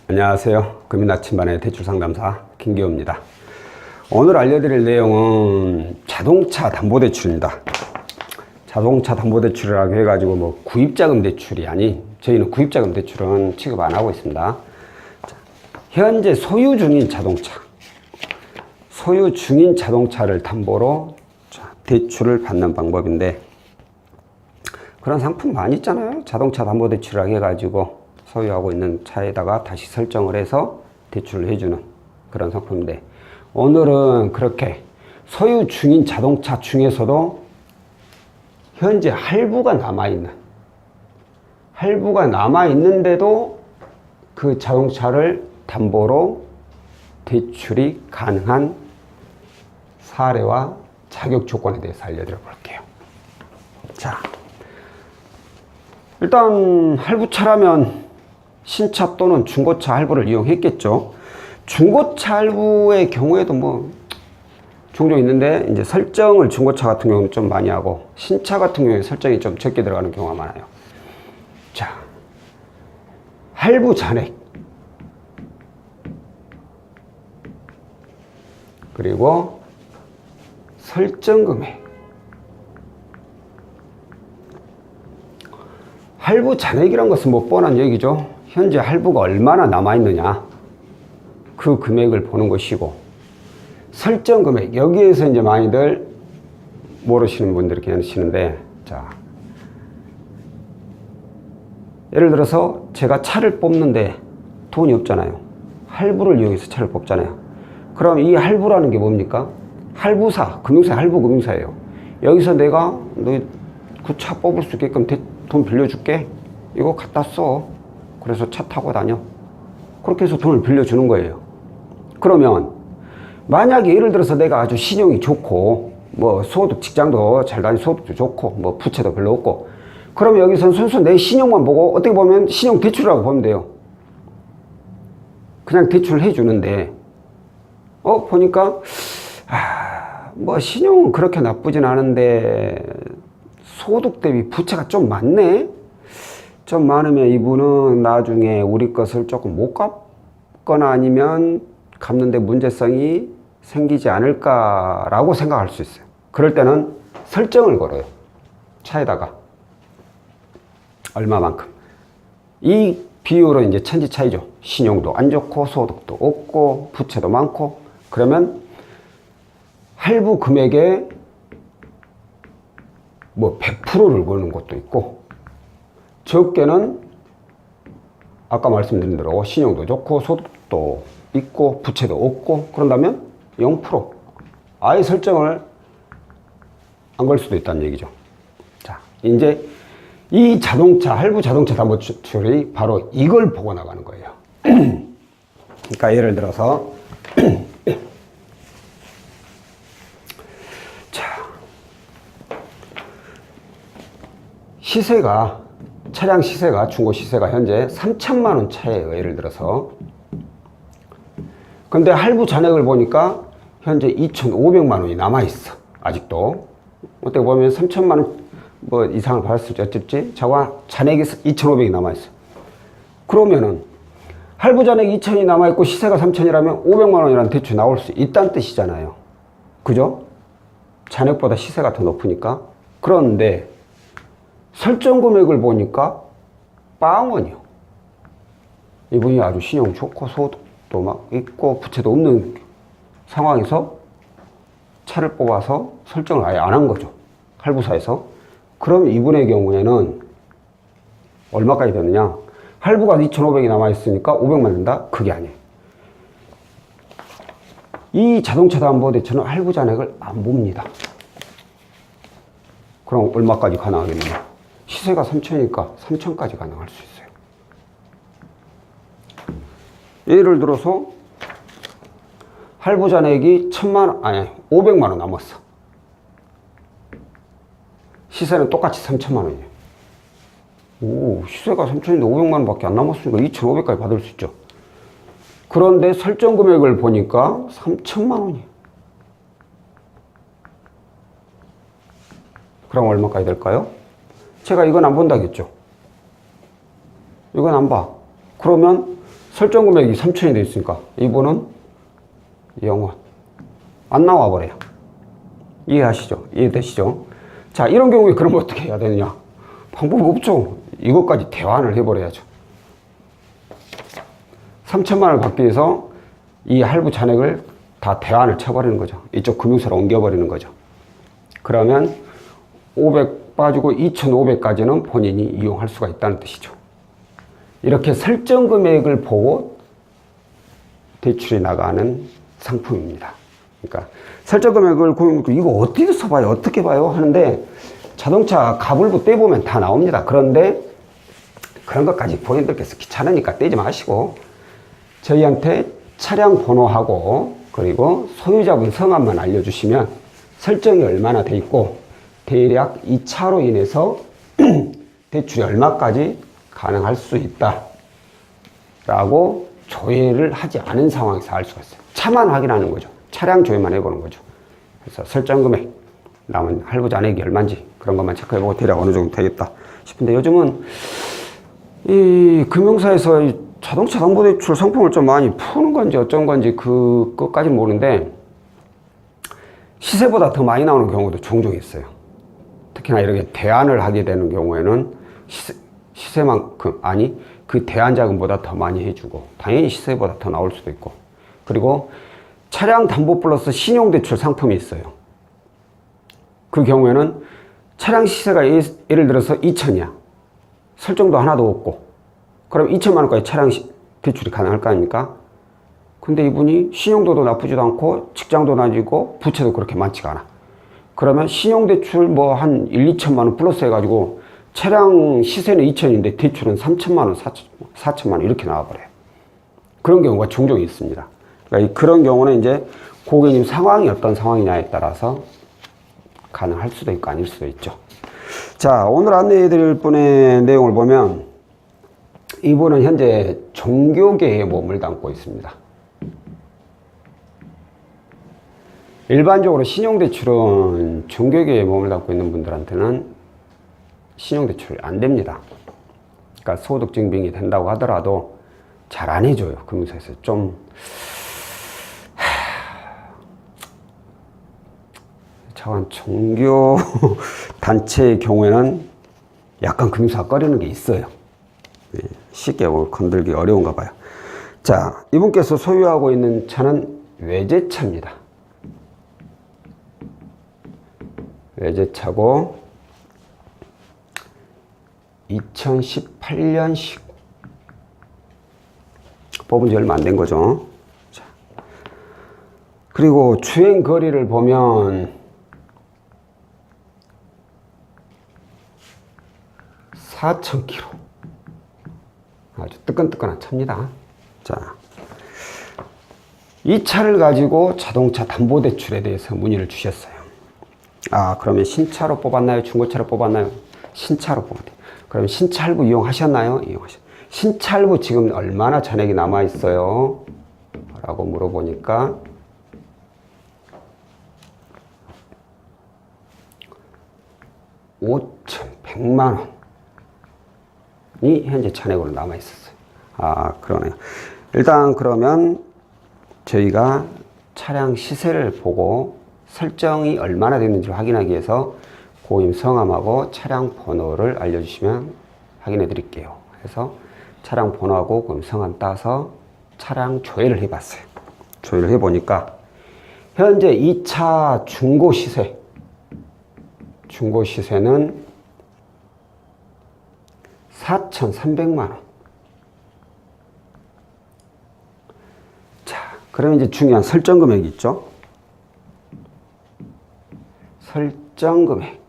안녕하세요. 금융 아침반의 대출상담사 김기호입니다. 오늘 알려드릴 내용은 자동차 담보대출입니다. 자동차 담보대출이라고 해가지고 뭐 구입자금 대출이 아닌, 저희는 구입자금 대출은 취급 안 하고 있습니다. 현재 소유 중인 자동차를 담보로 대출을 받는 방법인데, 그런 상품 많이 있잖아요. 자동차 담보대출이라고 해가지고 소유하고 있는 차에다가 다시 설정을 해서 대출을 해주는 그런 상품인데, 오늘은 그렇게 소유 중인 자동차 중에서도 현재 할부가 남아있는데도 그 자동차를 담보로 대출이 가능한 사례와 자격 조건에 대해서 알려드려 볼게요. 자, 일단 할부차라면 신차 또는 중고차 할부를 이용했겠죠. 중고차 할부의 경우에도 뭐 종종 있는데, 이제 설정을 중고차 같은 경우는 좀 많이 하고, 신차 같은 경우에 설정이 좀 적게 들어가는 경우가 많아요. 자, 할부 잔액, 그리고 설정 금액. 할부 잔액이란 것은 뭐 뻔한 얘기죠. 현재 할부가 얼마나 남아있느냐, 그 금액을 보는 것이고, 설정 금액, 여기에서 이제 많이들 모르시는 분들이 계시는데, 자, 예를 들어서 제가 차를 뽑는데 돈이 없잖아요. 할부를 이용해서 차를 뽑잖아요. 그럼 이 할부라는 게 뭡니까? 할부사, 할부 금융사예요. 여기서 내가 너 그 차 뽑을 수 있게끔 돈 빌려줄게. 이거 갖다 써. 그래서 차 타고 다녀. 그렇게 해서 돈을 빌려주는 거예요. 그러면 만약에 예를 들어서 내가 아주 신용이 좋고, 뭐 소득, 직장도 잘 다니고 소득도 좋고, 뭐 부채도 별로 없고, 그러면 여기서는 순수 내 신용만 보고, 어떻게 보면 신용 대출이라고 보면 돼요. 그냥 대출을 해주는데, 보니까 뭐 신용은 그렇게 나쁘진 않은데 소득 대비 부채가 좀 많네. 좀 많으면 이분은 나중에 우리 것을 조금 못 갚거나 아니면 갚는데 문제성이 생기지 않을까라고 생각할 수 있어요. 그럴 때는 설정을 걸어요. 차에다가 얼마만큼. 이 비율은 이제 천지 차이죠. 신용도 안 좋고 소득도 없고 부채도 많고, 그러면 할부 금액에 뭐 100%를 거는 것도 있고, 적게는 아까 말씀드린 대로 신용도 좋고 소득도 있고 부채도 없고, 그런다면 0%. 아예 설정을 안 걸 수도 있다는 얘기죠. 자, 이제 이 할부 자동차 담보대출이 바로 이걸 보고 나가는 거예요. 그러니까 예를 들어서 차량 시세가, 중고 시세가 현재 3천만 원 차예요. 예를 들어서. 근데 할부 잔액을 보니까 현재 2,500만 원이 남아있어. 아직도. 어떻게 보면 3천만 원 뭐 이상을 받았을지 어쨌지, 잔액이 2,500이 남아있어. 그러면은 할부 잔액 2,000이 남아있고 시세가 3,000이라면 500만 원이라는 대출이 나올 수 있다는 뜻이잖아요. 그죠? 잔액보다 시세가 더 높으니까. 그런데 설정 금액을 보니까 빵원이요. 이분이 아주 신용 좋고 소득도 막 있고 부채도 없는 상황에서 차를 뽑아서 설정을 아예 안 한 거죠. 할부사에서. 그럼 이분의 경우에는 얼마까지 되느냐? 할부가 2,500이 남아있으니까 500만 된다? 그게 아니에요. 이 자동차 담보대출은 할부 잔액을 안 봅니다. 그럼 얼마까지 가능하겠느냐? 시세가 3천이니까 3천까지 가능할 수 있어요. 예를 들어서 할부 잔액이 500만 원 남았어. 시세는 똑같이 3천만 원이에요. 시세가 3천인데 500만 원밖에 안 남았으니까 2,500까지 받을 수 있죠. 그런데 설정 금액을 보니까 3천만 원이에요. 그럼 얼마까지 될까요? 제가 이건 안 본다겠죠. 이건 안 봐. 그러면 설정 금액이 3천이 돼 있으니까 이분은 0원 안 나와 버려요. 이해하시죠? 이해되시죠? 자, 이런 경우에 그럼 어떻게 해야 되느냐? 방법 없죠. 이것까지 대환을 해버려야죠. 3천만 원을 받기 위해서 이 할부 잔액을 다 대환을 쳐버리는 거죠. 이쪽 금융사로 옮겨버리는 거죠. 그러면 500 빠지고 2,500까지는 본인이 이용할 수가 있다는 뜻이죠. 이렇게 설정 금액을 보고 대출이 나가는 상품입니다. 그러니까 설정 금액을 이거 어디서 써봐요? 어떻게 봐요? 하는데 자동차 가불부 떼보면 다 나옵니다. 그런데 그런 것까지 본인들께서 귀찮으니까 떼지 마시고 저희한테 차량 번호하고 그리고 소유자분 성함만 알려주시면 설정이 얼마나 돼 있고 대략 이 차로 인해서 대출이 얼마까지 가능할 수 있다 라고 조회를 하지 않은 상황에서 알 수가 있어요. 차만 확인하는 거죠. 차량 조회만 해보는 거죠. 그래서 설정 금액, 남은 할부 잔액이 얼마인지 그런 것만 체크해보고 대략 어느 정도 되겠다 싶은데 요즘은 이 금융사에서 이 자동차 담보대출 상품을 좀 많이 푸는 건지 어쩐 건지 그것까지는 모르는데 시세보다 더 많이 나오는 경우도 종종 있어요. 특히나 이렇게 대안을 하게 되는 경우에는 시세만큼 아니 그 대안 자금보다 더 많이 해주고 당연히 시세보다 더 나올 수도 있고 그리고 차량 담보 플러스 신용대출 상품이 있어요. 그 경우에는 차량 시세가 예를 들어서 2천이야. 설정도 하나도 없고 그럼 2천만 원까지 차량 대출이 가능할 거 아닙니까? 근데 이분이 신용도도 나쁘지도 않고 직장도 다니고 부채도 그렇게 많지가 않아. 그러면 신용대출 뭐 한 1, 2천만 원 플러스 해가지고 차량 시세는 2천인데 대출은 3천만 원, 4천만 원 이렇게 나와버려요. 그런 경우가 종종 있습니다. 그러니까 그런 경우는 이제 고객님 상황이 어떤 상황이냐에 따라서 가능할 수도 있고 아닐 수도 있죠. 자, 오늘 안내해 드릴 분의 내용을 보면 이분은 현재 종교계에 몸을 담고 있습니다. 일반적으로 신용대출은 종교계에 몸을 담고 있는 분들한테는 신용대출이 안 됩니다. 그러니까 소득증빙이 된다고 하더라도 잘 안 해줘요. 금융사에서 좀 차관 종교 단체의 경우에는 약간 금융사가 꺼리는 게 있어요. 쉽게 건들기 어려운가 봐요. 자, 이분께서 소유하고 있는 차는 외제차입니다. 외제차고 2018년식 뽑은 지 얼마 안 된 거죠. 자, 그리고 주행 거리를 보면 4,000km 아주 뜨끈뜨끈한 차입니다. 자, 이 차를 가지고 자동차 담보대출에 대해서 문의를 주셨어요. 아, 그러면 신차로 뽑았나요? 중고차로 뽑았나요? 신차로 뽑았대요. 그럼 신차 할부 이용하셨나요? 신차 할부 지금 얼마나 잔액이 남아있어요? 라고 물어보니까 5,100만 원이 현재 잔액으로 남아있었어요. 아, 그러네요. 일단 그러면 저희가 차량 시세를 보고 설정이 얼마나 됐는지 확인하기 위해서 고객님 성함하고 차량 번호를 알려주시면 확인해 드릴게요. 그래서 차량 번호하고 고객님 성함 따서 차량 조회를 해봤어요. 조회를 해보니까 현재 이 차 중고 시세는 4,300만 원. 자, 그러면 이제 중요한 설정 금액이 있죠. 설정 금액.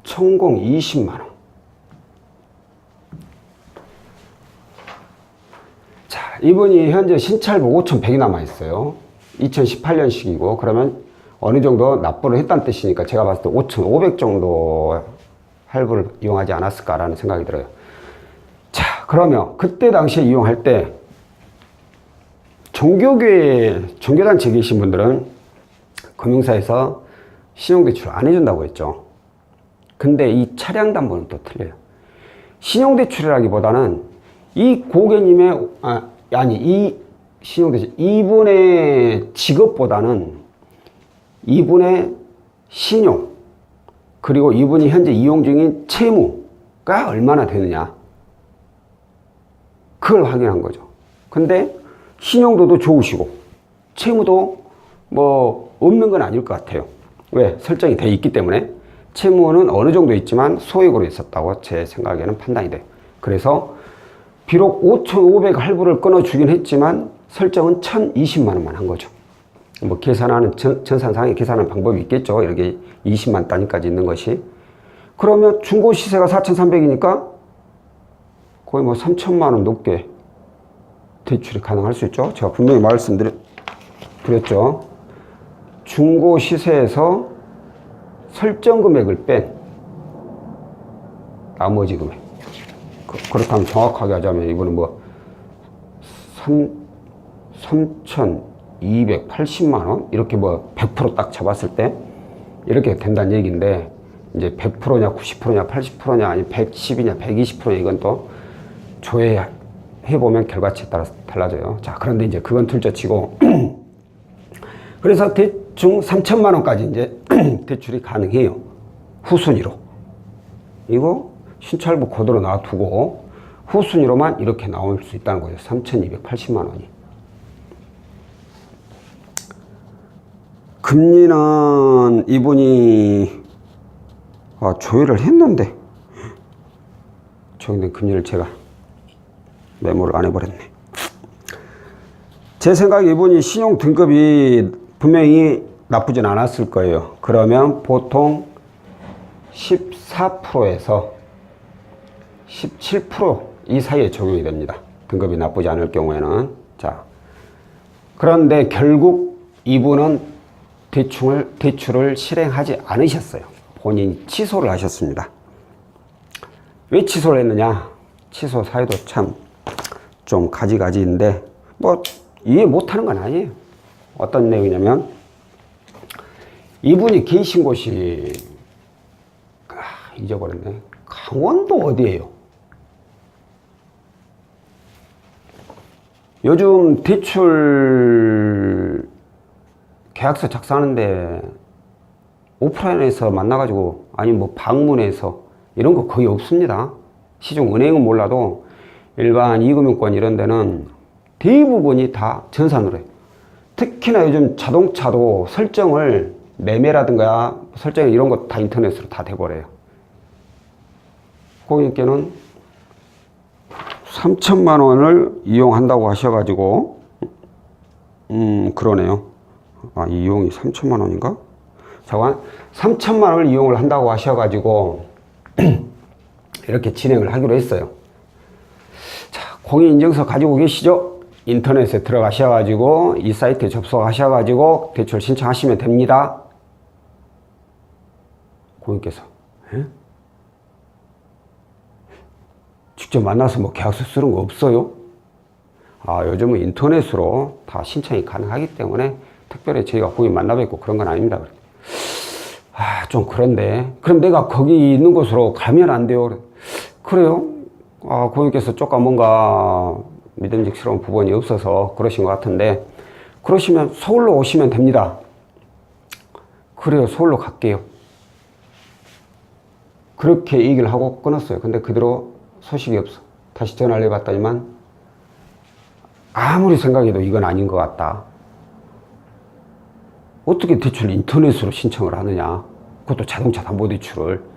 천공 20만 원. 자, 이분이 현재 신차할부 5,100이 남아있어요. 2018년식이고, 그러면 어느 정도 납부를 했다는 뜻이니까 제가 봤을 때 5,500 정도 할부를 이용하지 않았을까라는 생각이 들어요. 자, 그러면 그때 당시에 이용할 때 종교단체에 계신 분들은 금융사에서 신용대출 안 해준다고 했죠. 근데 이 차량담보는 또 틀려요. 신용대출이라기보다는 이 고객님의, 이 신용대출, 이분의 직업보다는 이분의 신용, 그리고 이분이 현재 이용 중인 채무가 얼마나 되느냐. 그걸 확인한 거죠. 근데 신용도도 좋으시고, 채무도 뭐 없는 건 아닐 것 같아요. 왜? 설정이 돼 있기 때문에. 채무는 어느 정도 있지만 소액으로 있었다고 제 생각에는 판단이 돼요. 그래서 비록 5,500 할부를 끊어주긴 했지만 설정은 1,020만 원만 한 거죠. 뭐 계산하는 전산상에 계산하는 방법이 있겠죠. 이렇게 20만 단위까지 있는 것이. 그러면 중고 시세가 4,300이니까 거의 뭐 3천만 원 넘게 대출이 가능할 수 있죠. 제가 분명히 말씀드렸죠. 중고 시세에서 설정 금액을 뺀 나머지 금액. 그렇다면 정확하게 하자면 이거는 뭐 3,280만 원? 이렇게 뭐 100% 딱 잡았을 때 이렇게 된다는 얘기인데, 이제 100%냐 90%냐 80%냐 아니 110이냐 120%냐 이건 또 조회해보면 결과치에 따라서 달라져요. 자, 그런데 이제 그건 둘째치고 그래서 대충 3천만 원까지 이제 대출이 가능해요. 후순위로. 이거 신찰부 코드로 놔두고 후순위로만 이렇게 나올 수 있다는 거예요. 3,280만 원이. 금리는 이분이 조회를 했는데 저기 금리를 제가 메모를 안 해버렸네. 제 생각에 이분이 신용 등급이 분명히 나쁘진 않았을 거예요. 그러면 보통 14%에서 17% 이 사이에 적용이 됩니다. 등급이 나쁘지 않을 경우에는. 자, 그런데 결국 이분은 대출을 실행하지 않으셨어요. 본인이 취소를 하셨습니다. 왜 취소를 했느냐? 취소 사유도 참 좀 가지가지인데 뭐 이해 못하는 건 아니에요. 어떤 내용이냐면 이분이 계신 곳이 잊어버렸네. 강원도 어디예요? 요즘 대출 계약서 작성하는데 오프라인에서 만나가지고 아니 뭐 방문해서 이런 거 거의 없습니다. 시중 은행은 몰라도 일반 이금융권 이런 데는 대부분이 다 전산으로 해요. 특히나 요즘 자동차도 설정을 매매라든가 설정 이런 거 다 인터넷으로 다 돼버려요. 고객님께는 3천만 원을 이용한다고 하셔가지고 그러네요. 이용이 3천만 원인가? 잠깐 3천만 원을 이용을 한다고 하셔가지고 이렇게 진행을 하기로 했어요. 자, 공인인증서 가지고 계시죠? 인터넷에 들어가셔가지고 이 사이트에 접속하셔가지고 대출 신청하시면 됩니다. 고객께서 직접 만나서 뭐 계약서 쓰는 거 없어요? 요즘은 인터넷으로 다 신청이 가능하기 때문에 특별히 저희가 거기 만나뵙고 그런 건 아닙니다. 좀 그런데 그럼 내가 거기 있는 곳으로 가면 안 돼요? 그래요? 고객께서 조금 뭔가 믿음직스러운 부분이 없어서 그러신 것 같은데 그러시면 서울로 오시면 됩니다. 그래요, 서울로 갈게요. 그렇게 얘기를 하고 끊었어요. 근데 그대로 소식이 없어. 다시 전화를 해봤더니만 아무리 생각해도 이건 아닌 것 같다. 어떻게 대출 인터넷으로 신청을 하느냐. 그것도 자동차 담보대출을.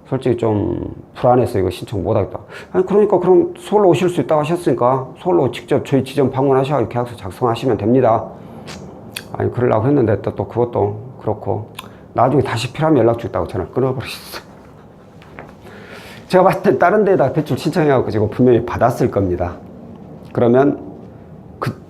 솔직히 좀 불안해서 이거 신청 못하겠다. 그러니까 그럼 서울로 오실 수 있다고 하셨으니까 서울로 직접 저희 지점 방문하셔서 계약서 작성하시면 됩니다. 그러려고 했는데 또 그것도 그렇고 나중에 다시 필요하면 연락 주겠다고 전화를 끊어버리셨어요. 제가 봤을 때 다른 데다 대출 신청해갖고 지금 분명히 받았을 겁니다. 그러면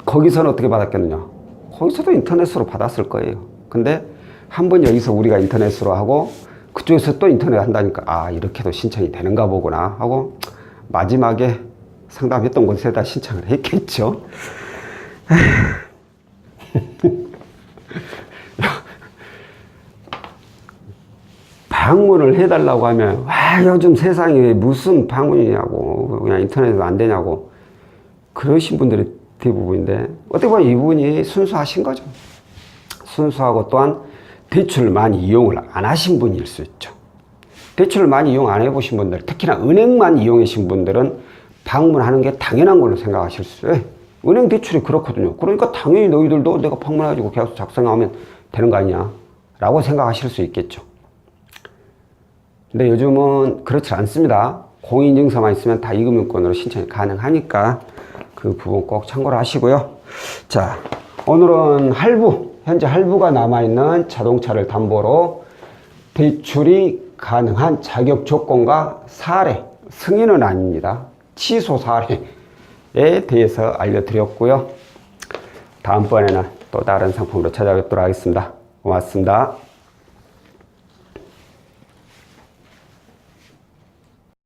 거기서는 어떻게 받았겠느냐? 거기서도 인터넷으로 받았을 거예요. 근데 한 번 여기서 우리가 인터넷으로 하고 그쪽에서 또 인터넷 한다니까 이렇게도 신청이 되는가 보구나 하고 마지막에 상담했던 곳에다 신청을 했겠죠. 방문을 해달라고 하면 와 요즘 세상에 무슨 방문이냐고 그냥 인터넷에서 안 되냐고 그러신 분들이 대부분인데 어떻게 보면 이분이 순수하신 거죠. 순수하고 또한 대출을 많이 이용을 안 하신 분일 수 있죠. 대출을 많이 이용 안 해보신 분들, 특히나 은행만 이용하신 분들은 방문하는 게 당연한 걸로 생각하실 수 있어요. 은행 대출이 그렇거든요. 그러니까 당연히 너희들도 내가 방문해가지고 계약서 작성하면 되는 거 아니냐 라고 생각하실 수 있겠죠. 근데 요즘은 그렇지 않습니다. 공인증서만 있으면 다 이금융권으로 신청이 가능하니까 그 부분 꼭 참고를 하시고요. 자, 오늘은 현재 할부가 남아있는 자동차를 담보로 대출이 가능한 자격 조건과 사례, 승인은 아닙니다. 취소 사례에 대해서 알려드렸고요. 다음번에는 또 다른 상품으로 찾아뵙도록 하겠습니다. 고맙습니다.